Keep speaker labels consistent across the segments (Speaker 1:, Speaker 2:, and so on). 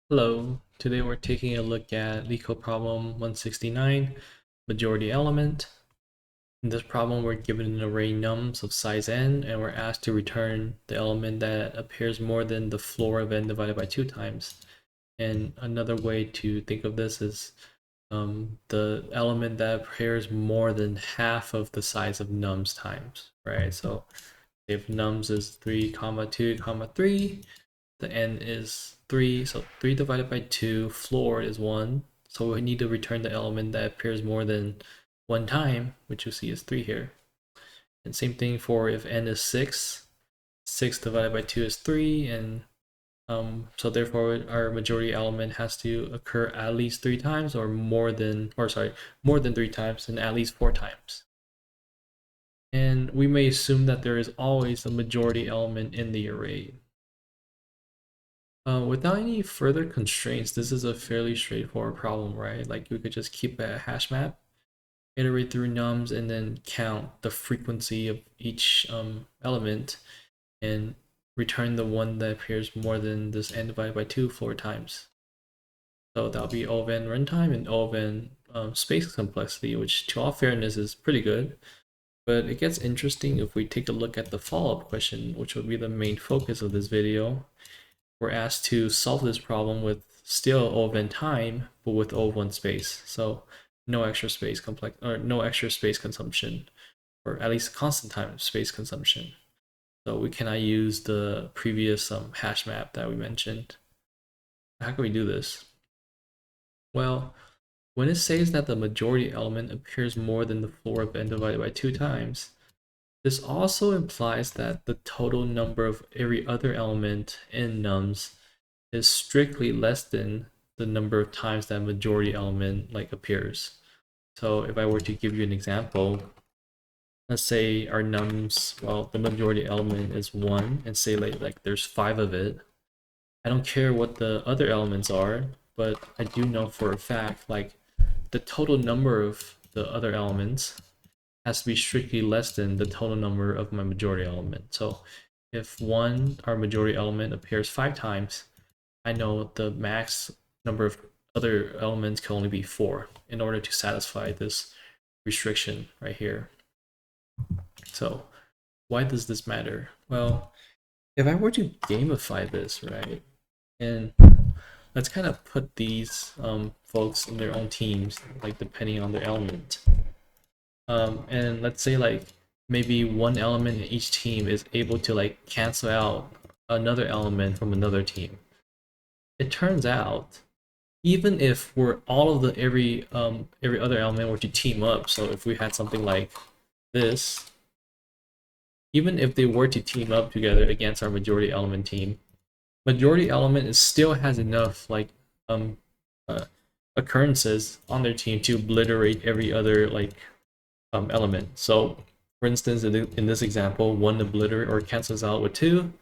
Speaker 1: Hello, today we're taking a look at Leetcode problem 169, majority element. In this problem, we're given an array nums of size n, and we're asked to return the element that appears more than the floor of n divided by 2 times. And another way to think of this is the element that appears more than half of the size of nums times, right? So if nums is 3, 2, 3, the n is 3, so 3 divided by 2, floor is 1. So we need to return the element that appears more than one time, which you see is 3 here. And same thing for if n is 6, 6 divided by 2 is 3, and so therefore our majority element has to occur at least 3 times or more than 3 times and at least 4 times. And we may assume that there is always a majority element in the array. Without any further constraints, this is a fairly straightforward problem, right? Like we could just keep a hash map, iterate through nums, and then count the frequency of each element and return the one that appears more than this n divided by 2 4 times. So that'll be O of n runtime and O of n space complexity, which to all fairness is pretty good. But it gets interesting if we take a look at the follow-up question, which will be the main focus of this video. We're asked to solve this problem with still O of n time, but with O of 1 space. So no extra space consumption, or at least constant time space consumption. So we cannot use the previous hash map that we mentioned. How can we do this? Well, when it says that the majority element appears more than the floor of n divided by 2 times, this also implies that the total number of every other element in nums is strictly less than the number of times that majority element appears. So if I were to give you an example, let's say our nums, well, the majority element is 1, and say like there's 5 of it. I don't care what the other elements are, but I do know for a fact like the total number of the other elements has to be strictly less than the total number of my majority element. So if our majority element appears 5 times, I know the max number of other elements can only be 4 in order to satisfy this restriction right here. So why does this matter? Well, if I were to gamify this, right, and let's kind of put these folks in their own teams, like depending on their element. And let's say like maybe one element in each team is able to like cancel out another element from another team. It turns out even if we're all of the every other element were to team up, so if we had something like this, even if they were to team up together against our majority element team, majority element still has enough like occurrences on their team to obliterate every other element. So for instance, in this example, 1 obliterate or cancels out with 2,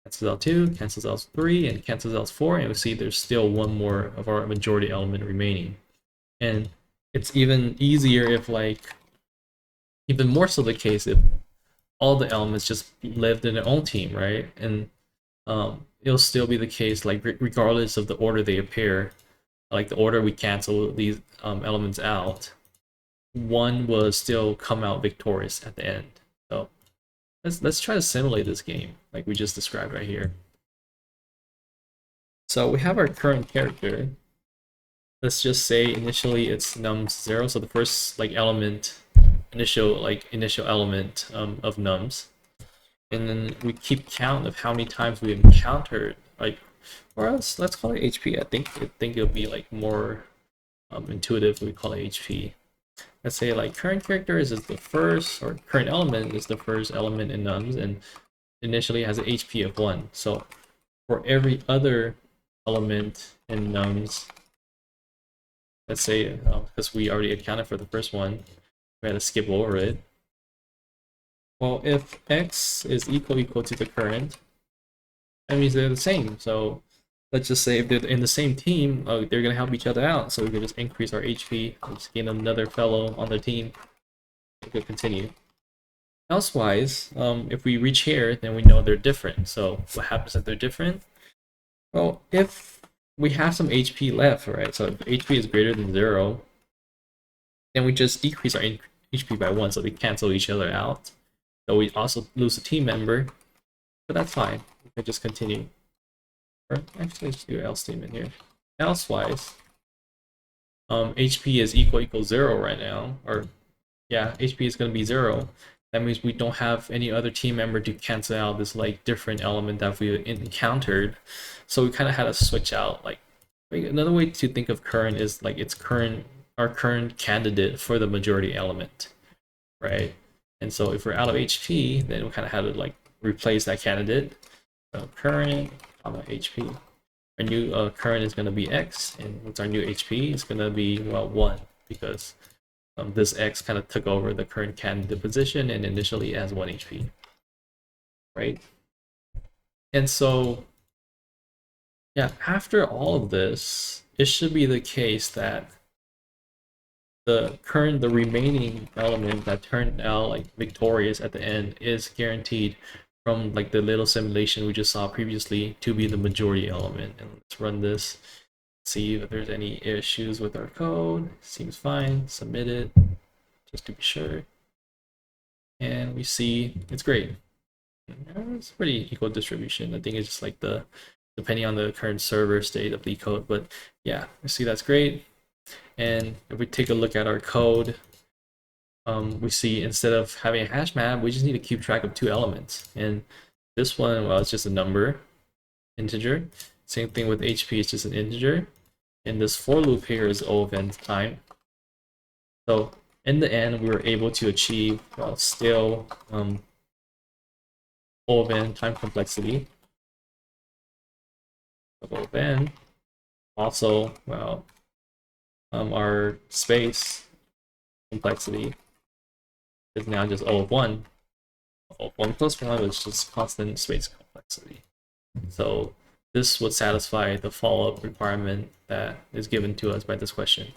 Speaker 1: cancels out 2, cancels out 3, and cancels out 4, and we see there's still one more of our majority element remaining. And it's even easier if even more so the case if all the elements just lived in their own team, right? And it'll still be the case like regardless of the order they appear, like the order we cancel these elements out, one will still come out victorious at the end. So let's try to simulate this game like we just described right here. So we have our current character. Let's just say initially it's nums0, so the first initial element of nums, and then we keep count of how many times we encountered or else let's call it HP. I think it'll be like more intuitive if we call it HP. Let's say like current character is the first, or current element is the first element in nums, and initially has an HP of 1. So for every other element in nums, let's say because we already accounted for the first one, we had to skip over it. Well, if x is equal to the current, that means they're the same. So let's just say if they're in the same team, they're gonna help each other out. So we can just increase our HP, just gain another fellow on the team. We could continue. Elsewise, if we reach here, then we know they're different. So what happens if they're different? Well, if we have some HP left, right? So if HP is greater than 0, then we just decrease our HP by 1, so they cancel each other out. So we also lose a team member, but that's fine. We can just continue. Or actually, let's do else statement here. Else-wise, HP is equal 0 right now, or yeah, HP is going to be 0. That means we don't have any other team member to cancel out this like different element that we encountered. So we kind of had to switch out. Like another way to think of current is like our current candidate for the majority element, right? And so if we're out of HP, then we kind of had to like replace that candidate. So current, HP. Our new current is going to be X, and what's our new HP? It's going to be, well, 1, because this X kind of took over the current candidate position, and initially it has 1 HP, right? And so, yeah, after all of this, it should be the case that the remaining element that turned out like victorious at the end is guaranteed from like the little simulation we just saw previously to be the majority element. And let's run this, see if there's any issues with our code. Seems fine. Submit it just to be sure, and we see it's great. It's pretty equal distribution. I think it's just like the depending on the current server state of Leetcode, but yeah, we see that's great. And if we take a look at our code, we see instead of having a hash map, we just need to keep track of 2 elements. And this one, well, it's just a number, integer. Same thing with HP, it's just an integer. And this for loop here is O of n time. So in the end, we were able to achieve, well, still O of n time complexity of O of n. Also, well, our space complexity is now just O of 1. O of 1 plus 1 is just constant space complexity. So this would satisfy the follow-up requirement that is given to us by this question.